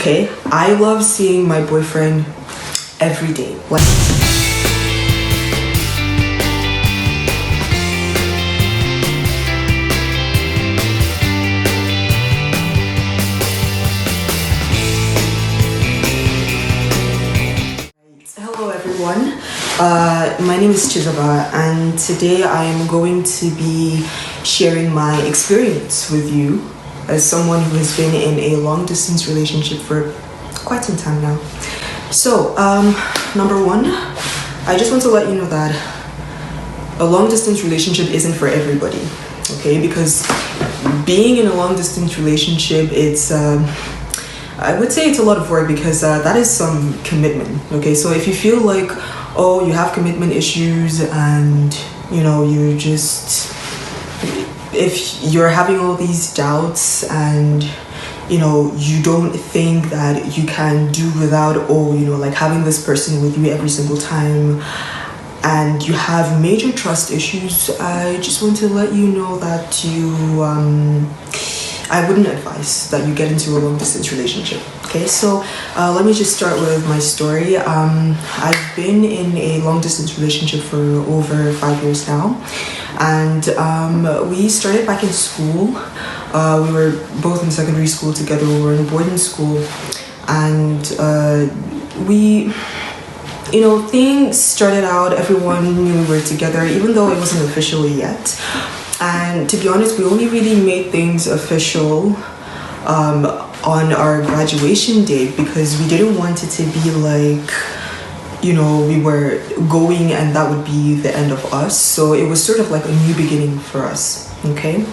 Okay, I love seeing my boyfriend every day. Like, hello everyone, my name is Chizoba, and today I am going to be sharing my experience with you as someone who has been in a long distance relationship for quite some time now. So, number one, I just want to let you know that a long distance relationship isn't for everybody, okay? Because being in a long distance relationship, it's I would say it's a lot of work because that is some commitment, okay? So if you feel like, oh, you have commitment issues and, you know, if you're having all these doubts and, you know, you don't think that you can do without, like having this person with you every single time, and you have major trust issues, I just want to let you know that I wouldn't advise that you get into a long distance relationship. Okay, so let me just start with my story. I've been in a long distance relationship for over 5 years now, and we started back in school. We were both in secondary school together. We were in boarding school, and things started out. Everyone knew we were together, even though it wasn't officially yet. And to be honest, we only really made things official on our graduation date because we didn't want it to be like, we were going and that would be the end of us. So it was sort of like a new beginning for us, okay?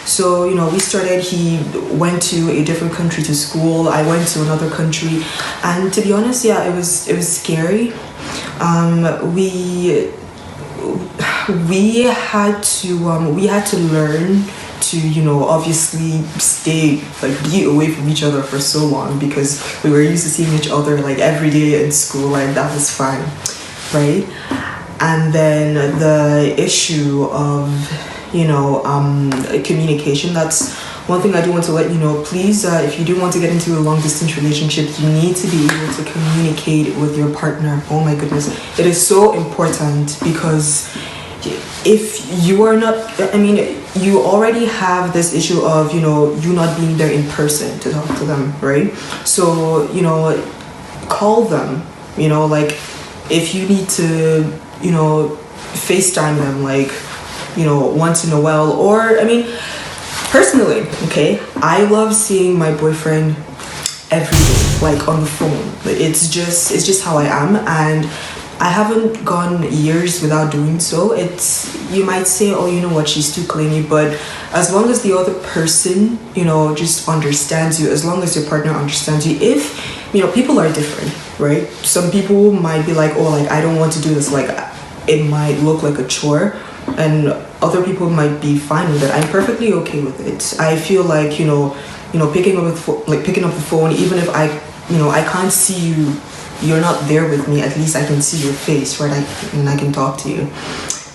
So, we started, he went to a different country to school, I went to another country, and to be honest, yeah, it was scary. We had to learn to obviously be away from each other for so long because we were used to seeing each other like every day in school, and that was fine, right? And then the issue of communication, that's one thing I do want to let you know. Please, if you do want to get into a long distance relationship, you need to be able to communicate with your partner. Oh my goodness, it is so important because if you are not, you already have this issue of, you not being there in person to talk to them, right? So, call them, like if you need to, FaceTime them, like, once in a while, or, personally, okay, I love seeing my boyfriend every day, like on the phone. It's just how I am, and I haven't gone years without doing so. You might say, oh, you know what, she's too clingy, but as long as the other person, just understands you, as long as your partner understands you, if, people are different, right? Some people might be like, oh, like, I don't want to do this, like, it might look like a chore, and other people might be fine with it. I'm perfectly okay with it. I feel like, picking up the phone, even if I can't see you, you're not there with me, at least I can see your face, right? I can talk to you.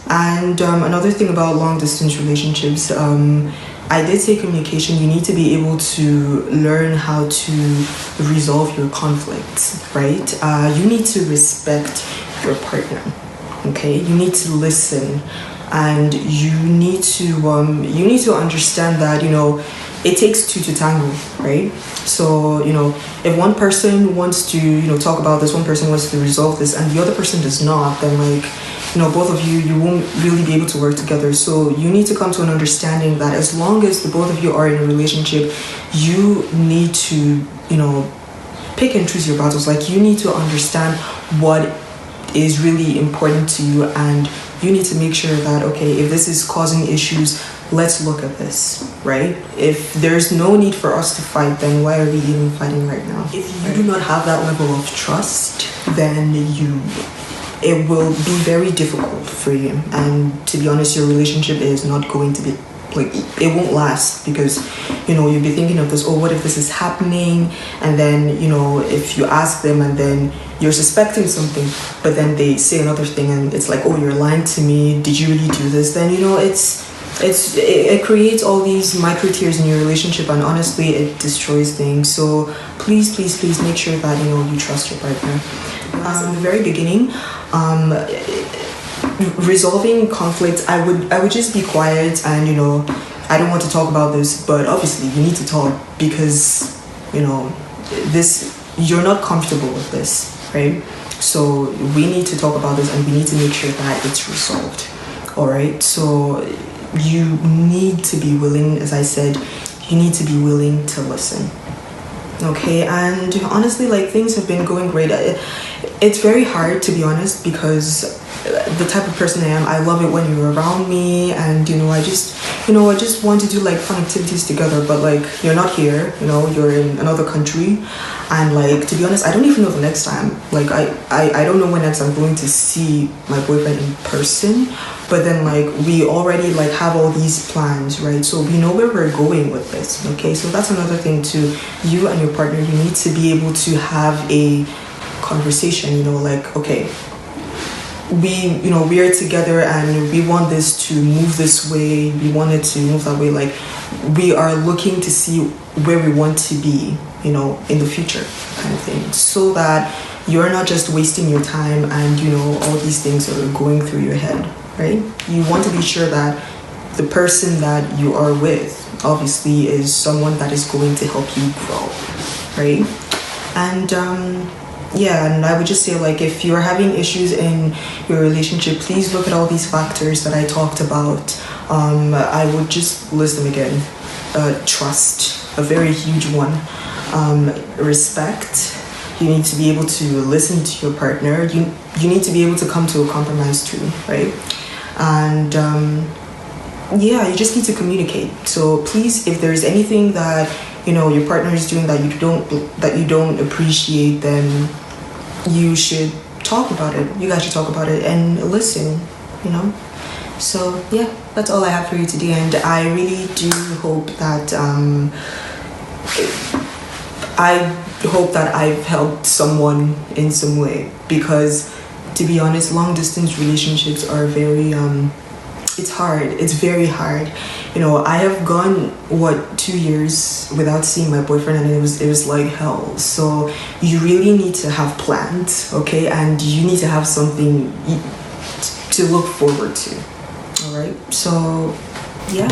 And another thing about long distance relationships, I did say communication. You need to be able to learn how to resolve your conflicts, right? You need to respect your partner, okay? You need to listen, and you need to understand that, it takes two to tango, right? So, if one person wants to, talk about this, one person wants to resolve this, and the other person does not, then both of you won't really be able to work together. So you need to come to an understanding that as long as the both of you are in a relationship, you need to, pick and choose your battles. Like, you need to understand what is really important to you, and you need to make sure that, okay, if this is causing issues, let's look at this, right? If there's no need for us to fight, then why are we even fighting right now? If you do not have that level of trust, then it will be very difficult for you. And to be honest, your relationship is not going to be, it won't last, because, you'll be thinking of this, oh, what if this is happening? And then, if you ask them and then you're suspecting something, but then they say another thing and it's like, oh, you're lying to me, did you really do this? Then, it creates all these micro tears in your relationship, and honestly it destroys things. So please make sure that you trust your partner. In the very beginning, resolving conflict, I would just be quiet, and I don't want to talk about this, but obviously you need to talk, because this, you're not comfortable with this, right? So we need to talk about this, and we need to make sure that it's resolved. All right, so you need to be willing, as I said, you need to be willing to listen. Okay, and honestly, like, things have been going great. It's very hard, to be honest, because the type of person I am, I love it when you're around me, and I just want to do like fun activities together, but like you're not here, you're in another country, and like, to be honest, I don't even know the next time. Like I don't know when next I'm going to see my boyfriend in person, but then like we already like have all these plans, right? So we know where we're going with this. Okay, so that's another thing too. You and your partner, you need to be able to have a conversation, like, okay, we are together and we want this to move this way, we want it to move that way, like we are looking to see where we want to be, in the future, kind of thing, so that you're not just wasting your time and all these things are going through your head, right? You want to be sure that the person that you are with obviously is someone that is going to help you grow, right? And and I would just say, like, if you're having issues in your relationship, please look at all these factors that I talked about. I would just list them again. Trust, a very huge one. Respect. You need to be able to listen to your partner. You need to be able to come to a compromise too, right? And you just need to communicate. So please, if there's anything that your partner is doing that you don't appreciate, then you should talk about it. You guys should talk about it and listen, So yeah, that's all I have for you today, and I really do hope that I've helped someone in some way, because to be honest, long distance relationships are very it's hard. It's very hard. I have gone 2 years without seeing my boyfriend, and it was like hell. So you really need to have plans, okay? And you need to have something to look forward to. All right? So, yeah.